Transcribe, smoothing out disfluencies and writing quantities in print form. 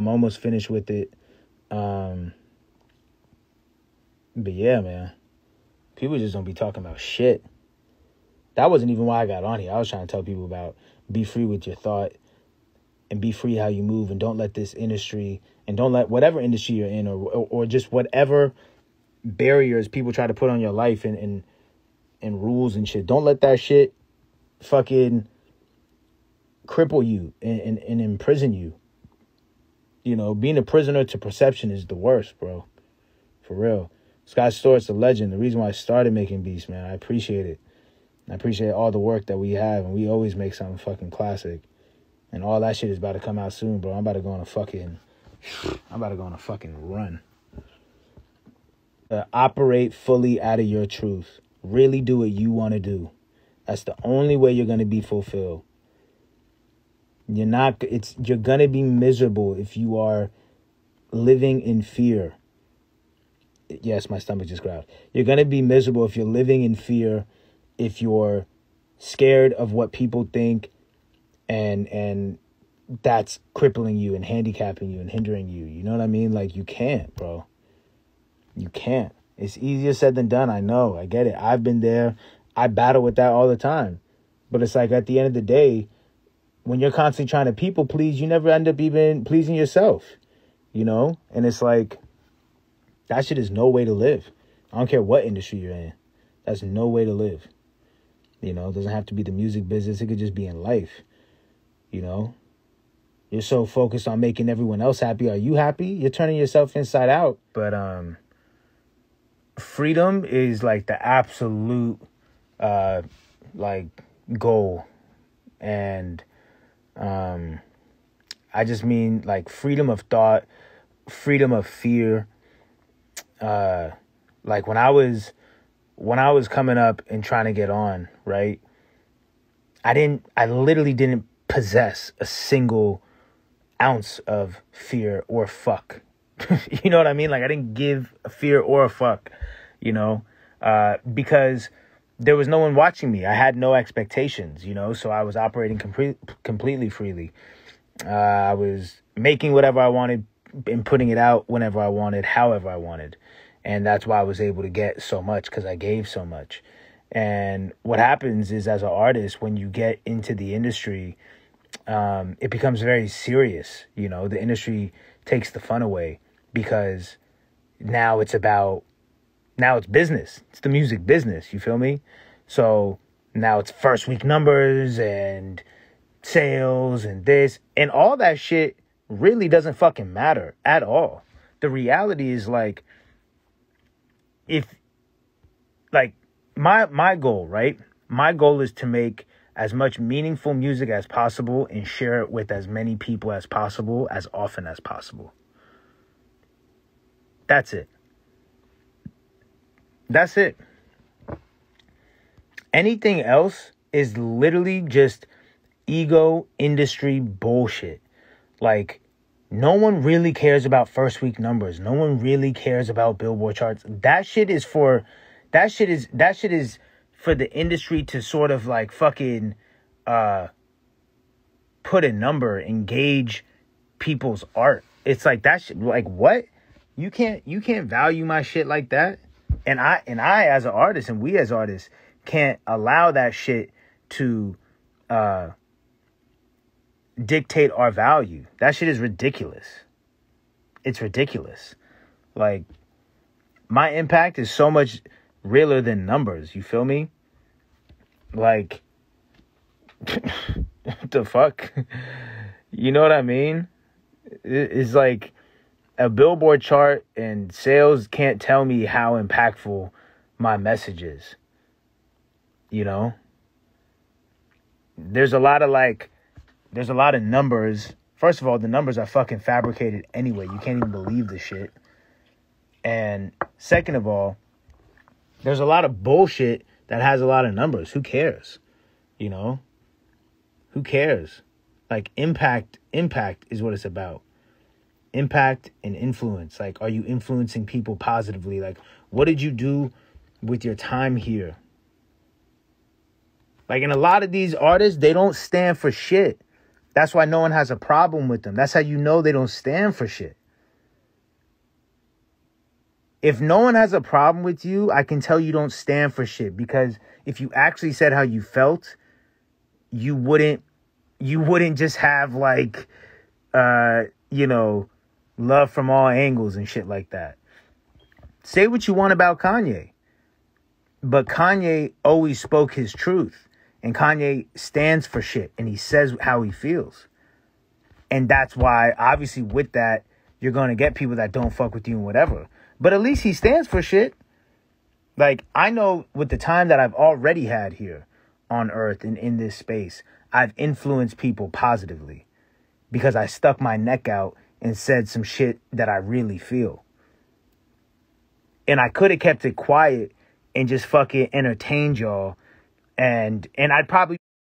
I'm almost finished with it. But yeah, man. People just don't be talking about shit. That wasn't even why I got on here. I was trying to tell people about be free with your thought and be free how you move, and don't let this industry, and don't let whatever industry you're in, or just whatever barriers people try to put on your life and rules and shit. Don't let that shit fucking cripple you and imprison you. You know, being a prisoner to perception is the worst, bro. For real. Scott Storch's a legend. The reason why I started making beats, man, I appreciate it. I appreciate all the work that we have, and we always make something fucking classic. And all that shit is about to come out soon, bro. I'm about to go on a fucking run. Operate fully out of your truth. Really do what you want to do. That's the only way you're going to be fulfilled. You're going to be miserable if you are living in fear. Yes, my stomach just growled. You're going to be miserable if you're living in fear, if you're scared of what people think, and that's crippling you and handicapping you and hindering you. You know what I mean? Like, you can't, bro. You can't. It's easier said than done. I know. I get it. I've been there. I battle with that all the time. But it's like, at the end of the day, when you're constantly trying to people please, you never end up even pleasing yourself, you know? And it's like, that shit is no way to live. I don't care what industry you're in. That's no way to live. You know, it doesn't have to be the music business. It could just be in life, you know? You're so focused on making everyone else happy. Are you happy? You're turning yourself inside out. But freedom is like the absolute like goal. And I just mean like freedom of thought, freedom of fear. Like when I was coming up and trying to get on, right? I literally didn't possess a single ounce of fear or fuck. You know what I mean? Like, I didn't give a fear or a fuck, you know, because there was no one watching me. I had no expectations, you know, so I was operating completely freely. I was making whatever I wanted and putting it out whenever I wanted, however I wanted. And that's why I was able to get so much, because I gave so much. And what happens is, as an artist, when you get into the industry, it becomes very serious. You know, the industry takes the fun away, because now it's business. It's the music business. You feel me? So now it's first week numbers and sales and this and all that shit really doesn't fucking matter at all. The reality is, like, if like my goal, right? My goal is to make as much meaningful music as possible and share it with as many people as possible, as often as possible. That's it. That's it. Anything else is literally just ego industry bullshit. Like, no one really cares about first week numbers. No one really cares about Billboard charts. That shit is for the industry to sort of like fucking put a number, engage people's art. It's like that shit. Like, what? You can't value my shit like that. And I as an artist, and we as artists can't allow that shit to dictate our value. That shit is ridiculous. It's ridiculous. Like, my impact is so much realer than numbers. You feel me? Like, what the fuck? You know what I mean? It's like a Billboard chart and sales can't tell me how impactful my message is. You know? There's a lot of numbers. First of all, the numbers are fucking fabricated anyway. You can't even believe the shit. And second of all, there's a lot of bullshit that has a lot of numbers. Who cares? You know? Who cares? Like, impact is what it's about. Impact and influence. Like, are you influencing people positively? Like, what did you do with your time here? Like, and a lot of these artists, they don't stand for shit. That's why no one has a problem with them. That's how you know they don't stand for shit. If no one has a problem with you, I can tell you don't stand for shit. Because if you actually said how you felt, you wouldn't just have like, love from all angles and shit like that. Say what you want about Kanye. But Kanye always spoke his truth. And Kanye stands for shit. And he says how he feels. And that's why, obviously, with that, you're going to get people that don't fuck with you and whatever. But at least he stands for shit. Like, I know with the time that I've already had here on Earth and in this space, I've influenced people positively. Because I stuck my neck out and said some shit that I really feel. And I could have kept it quiet and just fucking entertained y'all. And I'd probably